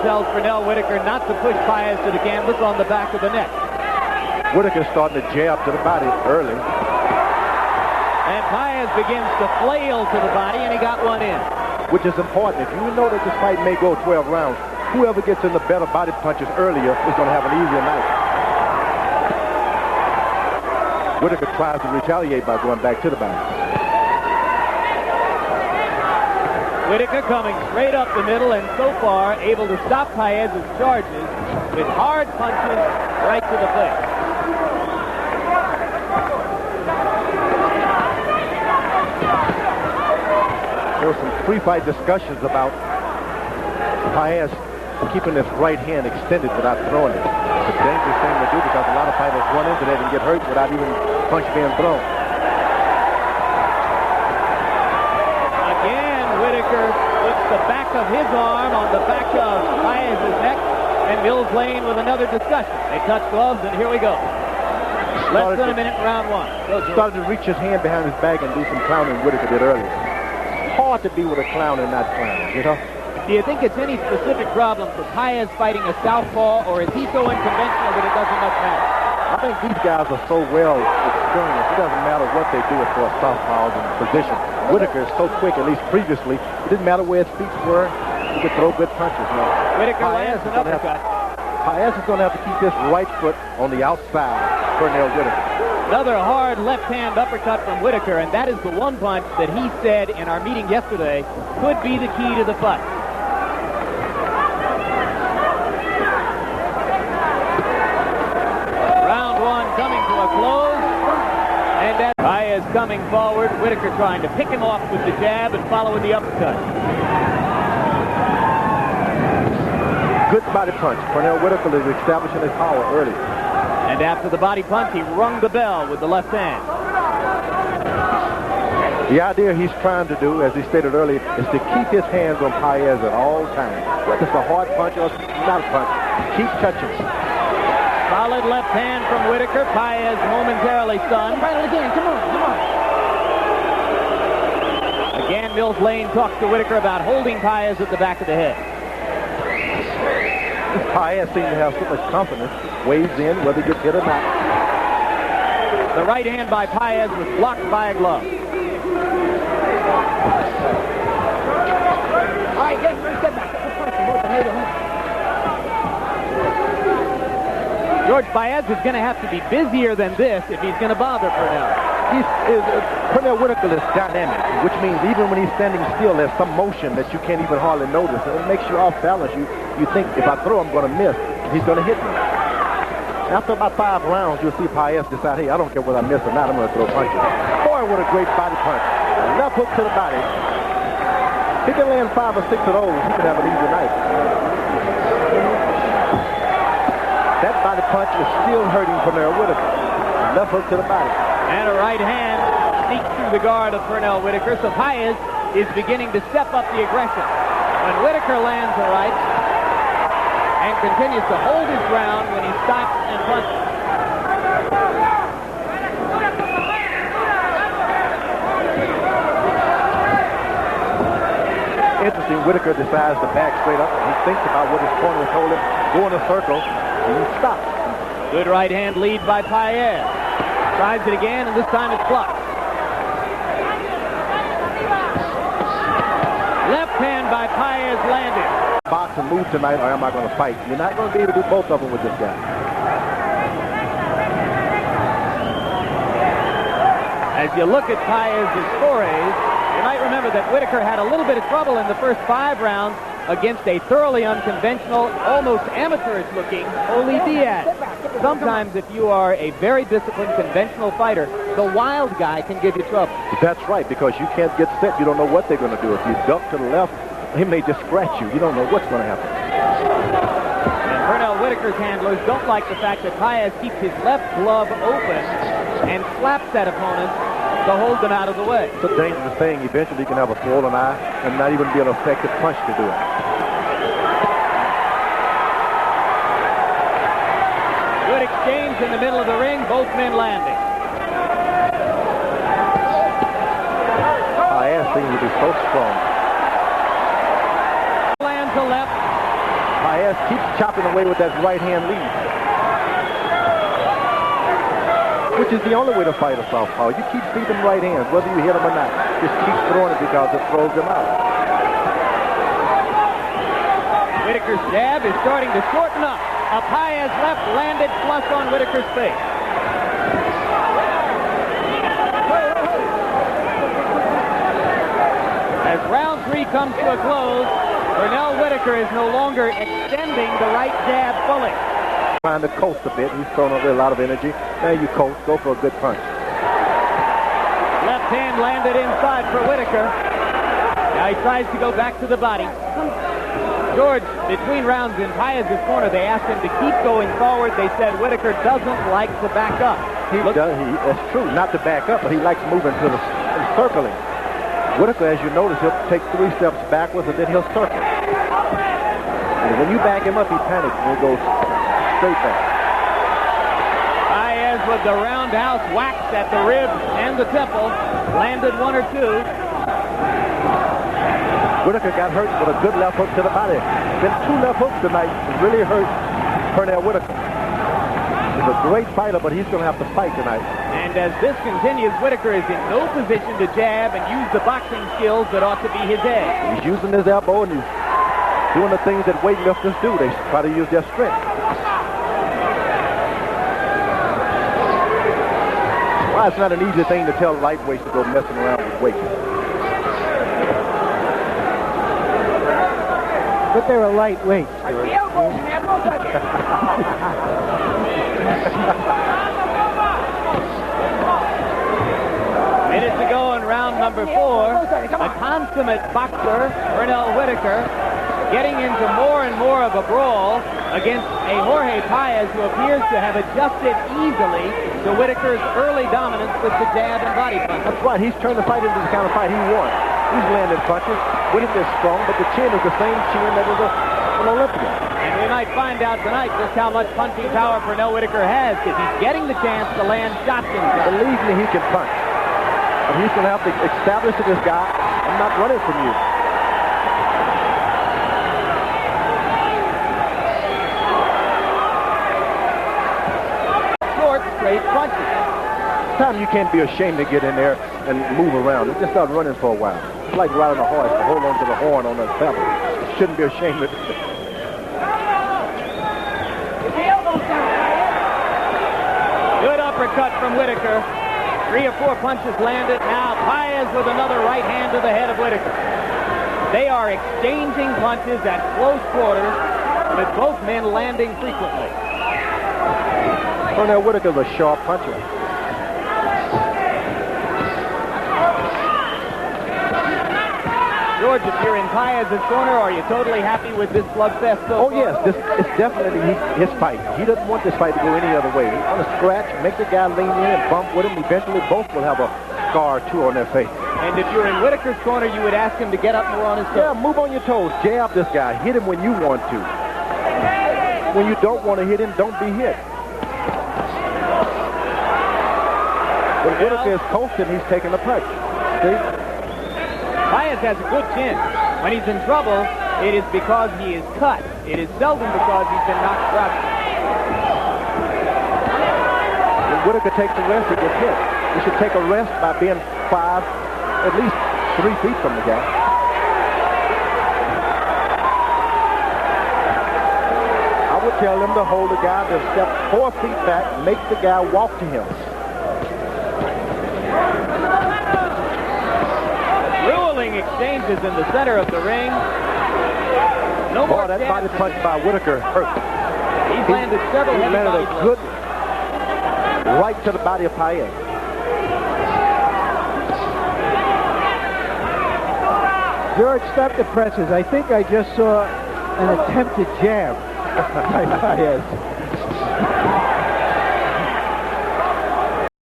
tells Pernell Whitaker not to push Paez to the canvas on the back of the neck. Whitaker's starting to jab to the body early. And Paez begins to flail to the body, and he got one in. Which is important. If you know that this fight may go 12 rounds, whoever gets in the better body punches earlier is going to have an easier night. Whitaker tries to retaliate by going back to the body. Whitaker coming straight up the middle and so far able to stop Paez's charges with hard punches right to the face. There were some pre-fight discussions about Paez keeping his right hand extended without throwing it. It's a dangerous thing to do because a lot of fighters run into that and get hurt without even punch being thrown. Again, Whitaker puts the back of his arm on the back of Paez's neck, and Mills Lane with another discussion. They touch gloves, and here we go. Less than a minute in round one. Started to reach his hand behind his back and do some clowning Whitaker did earlier. Hard to be with a clown and not clown, you know? Do you think it's any specific problem for Paez fighting a southpaw, or is he so unconventional that it doesn't much matter? I think these guys are so well experienced. It doesn't matter what they do as far as southpaws in position. Whitaker is so quick, at least previously. It didn't matter where his feet were. He could throw good punches. You know? Whitaker lands an uppercut. Paez is going to have to keep this right foot on the outside. Pernell Whitaker. Another hard left-hand uppercut from Whitaker, and that is the one punch that he said in our meeting yesterday could be the key to the fight. Round one coming to a close, and as Paez coming forward, Whitaker trying to pick him off with the jab and follow with the uppercut. Good body punch. Pernell Whitaker is establishing his power early. And after the body punch, he rung the bell with the left hand. The idea he's trying to do, as he stated earlier, is to keep his hands on Paez at all times. Whether it's a hard punch or not a punch, keep touching. Solid left hand from Whitaker. Paez momentarily stunned. Right again. Come on, come on. Again, Mills Lane talks to Whitaker about holding Paez at the back of the head. Paez seems to have so much confidence, weighs in whether he gets hit or not. The right hand by Paez was blocked by a glove. All right, get back. George Paez is going to have to be busier than this if he's going to bother Pernell. Pernell Whitaker is dynamic, which means even when he's standing still, there's some motion that you can't even hardly notice. And it makes you off balance. You think, if I throw, I'm going to miss. He's going to hit me. After about 5 rounds, you'll see Paez decide, hey, I don't care whether I miss or not, I'm going to throw punches. Boy, what a great body punch. Left hook to the body. He can land 5 or 6 of those. He could have an easy night. That body punch is still hurting Pernell Whitaker. Left hook to the body. And a right hand sneaks through the guard of Pernell Whitaker, so Paez is beginning to step up the aggression. When Whitaker lands a right and continues to hold his ground when he stops and punches. Interesting, Whitaker decides to back straight up, and he thinks about what his corner told him, go in a circle, and he stops. Good right hand lead by Paez. Tries it again, and this time it's blocked. Left hand by Paez landed. Box and move tonight, or am I going to fight? You're not going to be able to do both of them with this guy. As you look at Paez's forays, you might remember that Whitaker had a little bit of trouble in the first 5 rounds against a thoroughly unconventional, almost amateurish-looking Oli Diaz. Sometimes if you are a very disciplined, conventional fighter, the wild guy can give you trouble. That's right, because you can't get set. You don't know what they're going to do. If you duck to the left, he may just scratch you. You don't know what's going to happen. And Pernell Whitaker's handlers don't like the fact that Paez keeps his left glove open and slaps at opponents to hold them out of the way. It's a dangerous thing. Eventually you can have a swollen eye and not even be an effective punch to do it. Good exchange in the middle of the ring, both men landing. Paez seems to be so strong. Lands a left. Paez keeps chopping away with that right hand lead. Which is the only way to fight a southpaw. You keep feeding them right hands, whether you hit them or not. Just keep throwing it because it throws them out. Whitaker's jab is starting to shorten up. A Paez left landed flush on Whitaker's face. As round 3 comes to a close, Pernell Whitaker is no longer extending the right jab fully. Trying to coast a bit. He's thrown away a lot of energy. Now you coast. Go for a good punch. Left hand landed inside for Whitaker. Now he tries to go back to the body. George, between rounds in Paez's corner, they asked him to keep going forward. They said Whitaker doesn't like to back up. That's true. Not to back up, but he likes moving to the circling. Whitaker, as you notice, he'll take 3 steps backwards and then he'll circle. And when you back him up, he panics and he goes straight back. Paez with the roundhouse whacks at the ribs and the temple. Landed 1 or 2. Whitaker got hurt with a good left hook to the body. Been 2 left hooks tonight to really hurt Pernell Whitaker. He's a great fighter, but he's going to have to fight tonight. And as this continues, Whitaker is in no position to jab and use the boxing skills that ought to be his edge. He's using his elbow and he's doing the things that weightlifters do. They try to use their strength. Well, it's not an easy thing to tell lightweights to go messing around with weight. But they're a lightweight. Minutes to go in round number 4. A consummate boxer, Pernell Whitaker, getting into more and more of a brawl against a Jorge Paez who appears to have adjusted easily to Whitaker's early dominance with the jab and body punch. That's right. He's turned the fight into the kind of fight he won. He's landed punches. Whitaker's strong, but the chin is the same chin that was an Olympian. And we might find out tonight just how much punching power Pernell Whitaker has, because he's getting the chance to land shots himself. Believe me, he can punch. But he's going to have to establish to this guy, I'm not running from you. Short, straight punches. Time you can't be ashamed to get in there and move around. You just start running for a while. It's like riding a horse to hold on to the horn on the saddle. You shouldn't be ashamed of it. Good uppercut from Whitaker. 3 or 4 punches landed. Now Paez with another right hand to the head of Whitaker. They are exchanging punches at close quarters, with both men landing frequently. Pernell Whitaker's a sharp puncher. George, if you're in Paez's corner, are you totally happy with this slugfest so far? Yes, it's definitely his fight. He doesn't want this fight to go any other way. He's going to scratch, make the guy lean in and bump with him. Eventually, both will have a scar or 2 on their face. And if you're in Whitaker's corner, you would ask him to get up more on his toes. Yeah, move on your toes. Jab this guy. Hit him when you want to. When you don't want to hit him, don't be hit. When Whitaker is coasting, he's taking a punch. See? Paez has a good chin. When he's in trouble, it is because he is cut. It is seldom because he's been knocked out. When Whitaker takes a rest, he gets hit. He should take a rest by being 5, at least 3 feet from the guy. I would tell him to hold the guy to step 4 feet back, make the guy walk to him. Grueling exchanges in the center of the ring. No more that body punch by Whitaker hurt. He's landed several heavy body blows. Good right to the body of Paez. George, stop the presses. I think I just saw an attempted jab by Paez.